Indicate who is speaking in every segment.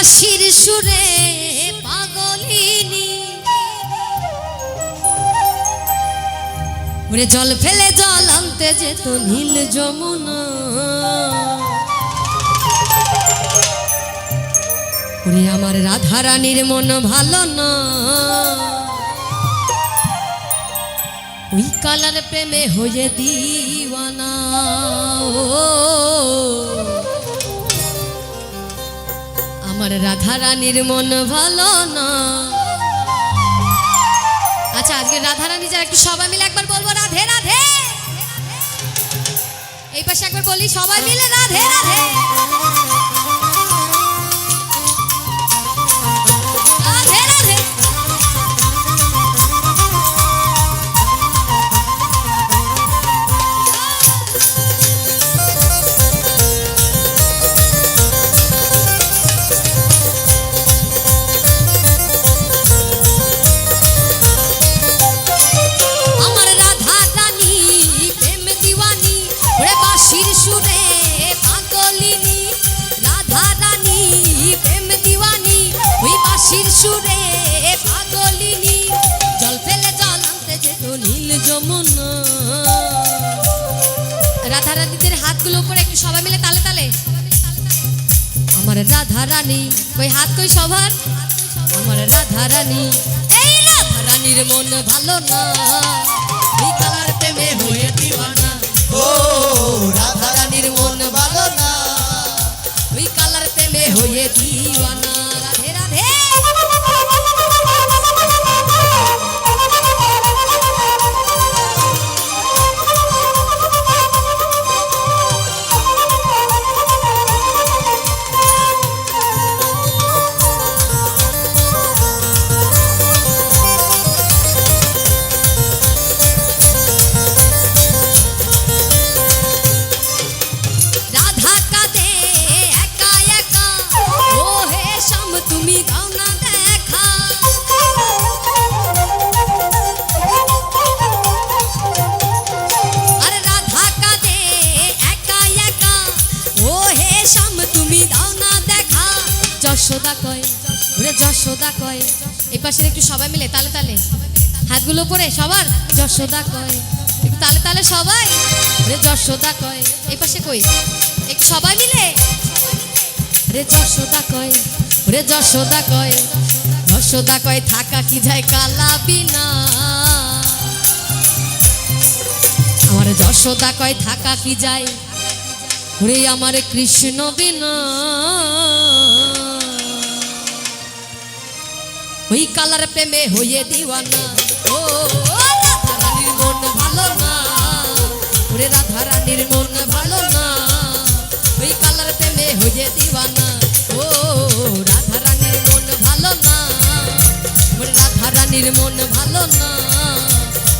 Speaker 1: বাঁশির সুরে পাগলিনী ওরে জল ফেলে জল আনতে যেত নীল যমুনা ওরে আমার রাধা রানীর মন ভালো না ওই কালার প্রেমে হয়ে দিওয়ানা আমার রাধা রানীর মন ভালো না। আচ্ছা আজকে রাধা রানী যারা একটু সবাই মিলে একবার বলবো রাধে রাধে। এই পাশে একবার বলি সবাই মিলে রাধে রাধে। রাধে রাধে। রাধা রানীদের হাতগুলো উপরে একটু সবাই মিলে তালে তালে। আমার রাধা রানী কই হাত কই সবার। আমার রাধা রানী এই রাধা রানীর মন ভালো না এই কালার প্রেমে হয়ে দিওয়ানা। ও রাধা রানীর মন ভালো না ওই কালার প্রেমে হয়ে দিওয়ানা। রাধে রাধে। যশোদা কয় ওরে যশোদা কয় এই পাশে একটু সবাই মিলে তালে তালে হাতগুলো পরে সবার। যশোদা কয় একটু তালে তালে সবাই ওরে যশোদা কয় এই পাশে কই একটু সবাই মিলে রে যশোদা কয় ওরে যশোদা কয়। যশোদা কয় থাকা কি যায় কালা বিনা আমার যশোদা কয় থাকা কি যায় ওরে আমার কৃষ্ণ বিনা। ওই কালার প্রেমে হয়ে দিওয়ানা ও রাধা রানীর মন ভালো না ওরে রাধা রানীর মন ভালো না ওই কালার প্রেমে হয়ে দিওয়ানা। ও রাধা রানীর মন ভালো না ওরে রাধা রানীর মন ভালো না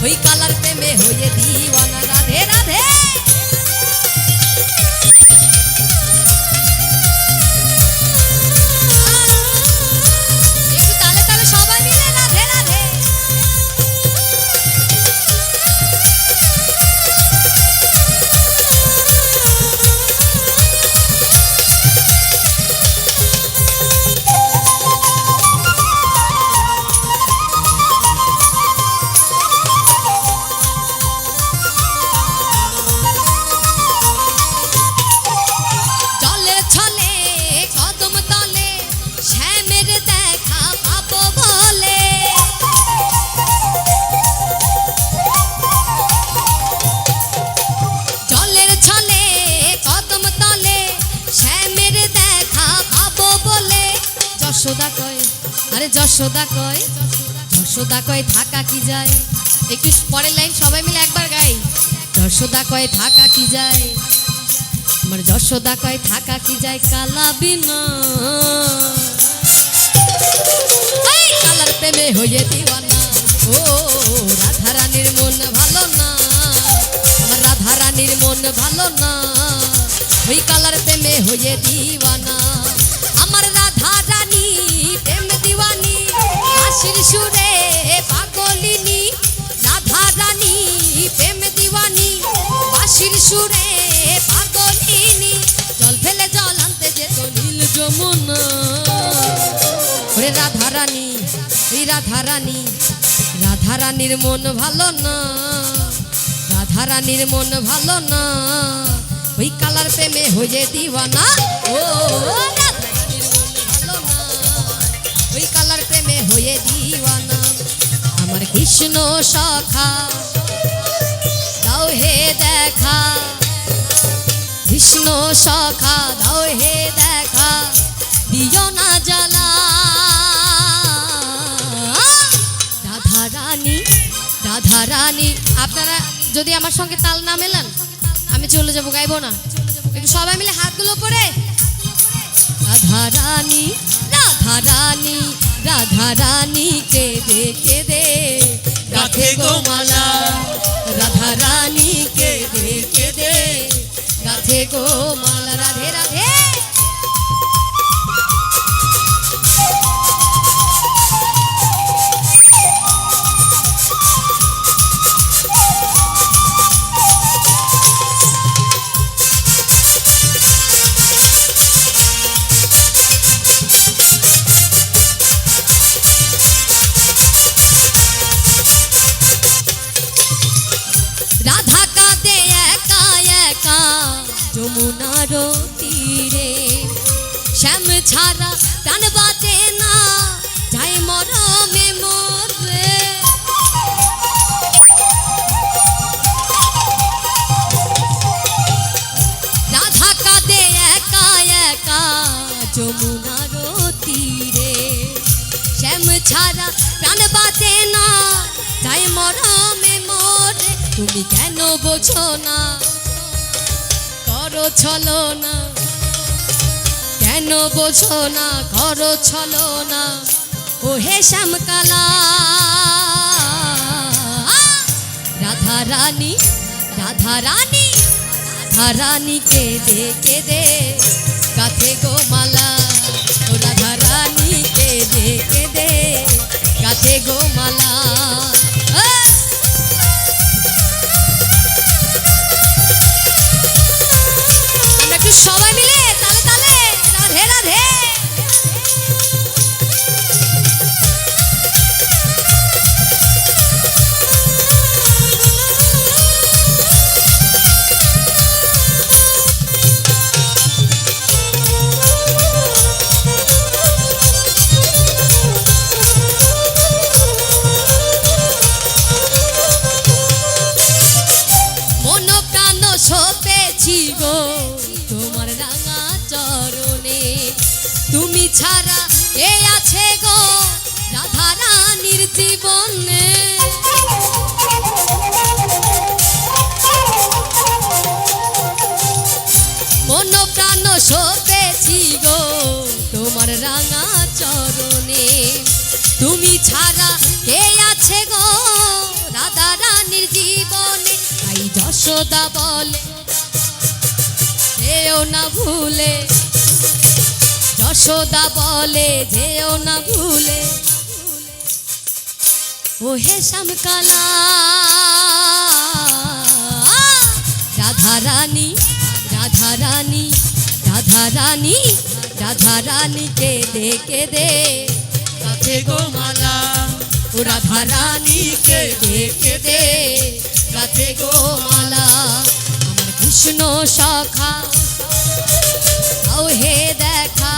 Speaker 1: ওই কালার প্রেমে হয়ে দিওয়ানা। রাধে রাধে। যশোদা কয় আরে যশোদা কয় যশোদা কয় থাকা কি যায়। একটু পরের লাইন সবাই মিলে একবার গাই। যশোদা কয় থাকা কি যায় আমার যশোদা কয় থাকা কি যায় কালা বিনা এই কালার প্রেমে হয়ে দিওয়ানা। ও রাধা রানীর মন ভালো না আমার রাধা রানীর মন ভালো না ওই কালার প্রেমে হয়ে দিওয়ানা। আমার রাধা রানী প্রেম দিওয়ানি বাঁশির সুরে পাগলিনী। রাধা রানী প্রেম দিওয়ানি বাঁশির সুরে পাগলিনী জল ফেলে জল আনতে যেত নীল যমুনা। রাধারানীর মন ভালো না, রাধারানীর মন ভালো না, ওই কালার প্রেমে হয়ে দিওয়ানা। ও রাধারানীর মন ভালো না, ওই কালার প্রেমে হয়ে দিওয়ানা। আমার কৃষ্ণ সখা দাও হে দেখা, কৃষ্ণ সখা দাও হে দেখা, দিও না জ্বালা। রাধারানী আপনারা যদি আমার সঙ্গে তাল না মেলান আমি চলে যাবো, গাইবো না। একটু সবাই মিলে হাতগুলো পরে রাধারানী রাধারানী রাধারানী কেঁদে কেঁদে গাঁথে গো মালা, রাধারানী কেঁদে কেঁদে গাঁথে গো মালা। রাধে রাধে। রাধা কাঁদে একা একা যমুনার তীরে, শ্যাম ছাড়া প্রাণ বাঁচে না, যায় মরমে মরবে। রাধা কাঁদে একা একা যমুনার তীরে, শ্যাম ছাড়া প্রাণ বাঁচে না, যায় মরমে মরে। তুমি কেন বোঝো না করো ছলো না, কেন বোঝো না করো ছলো না, ও হে শ্যামকালা। রাধারানী রাধারানী রাধারানী কেঁদে কেঁদে গাঁথে গো মালা, ও রাধারানী কেঁদে কেঁদে গাঁথে গো মালা। সবাই মিলে তালে তালে রাধে রাধে। মন প্রাণ সপেছি গো তোমার রাঙা চরণে, তুমি ছাড়া কে আছে গো রাধারানীর জীবনে। মন প্রাণ সপেছি গো তোমার রাঙা চরণে, তুমি ছাড়া কে আছে গো রাধারানীর জীবনে। তাই যশোদা বলে যেও না ভুলে, যশোদা বলে যেও না ভুলে, ও হে শ্যামকালা। রাধারানী রাধারানী রাধারানী রাধারানী কেঁদে কেঁদে গাঁথে গো মালা, ও রাধারানী কেঁদে কেঁদে গাঁথে গো মালা। আমার কৃষ্ণ সখা দাও হে দেখা,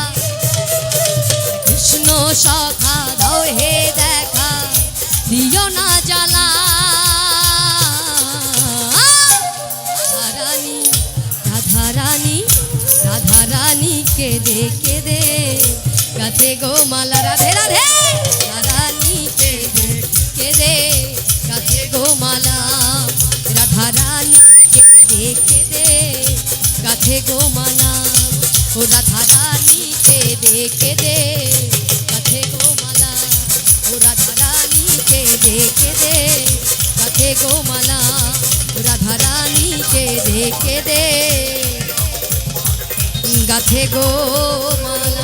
Speaker 1: কৃষ্ণ সখা দাও হে দেখা, দিও না জ্বালা। রাধারানী রাধারানী রাধারানী কেঁদে কেঁদে গাঁথে গো মালা। রাধে রাধে। রাধারানী কেঁদে কেঁদে গাঁথে গো মালা, রাধারানী কেঁদে কেঁদে গাঁথে গো মালা, ও রাধারানী কেঁদে কেঁদে গাঁথে গো মালা, ও রাধারানী কেঁদে কেঁদে গাঁথে গো মালা, ও রাধারানী কেঁদে কেঁদে গাঁথে গো মালা।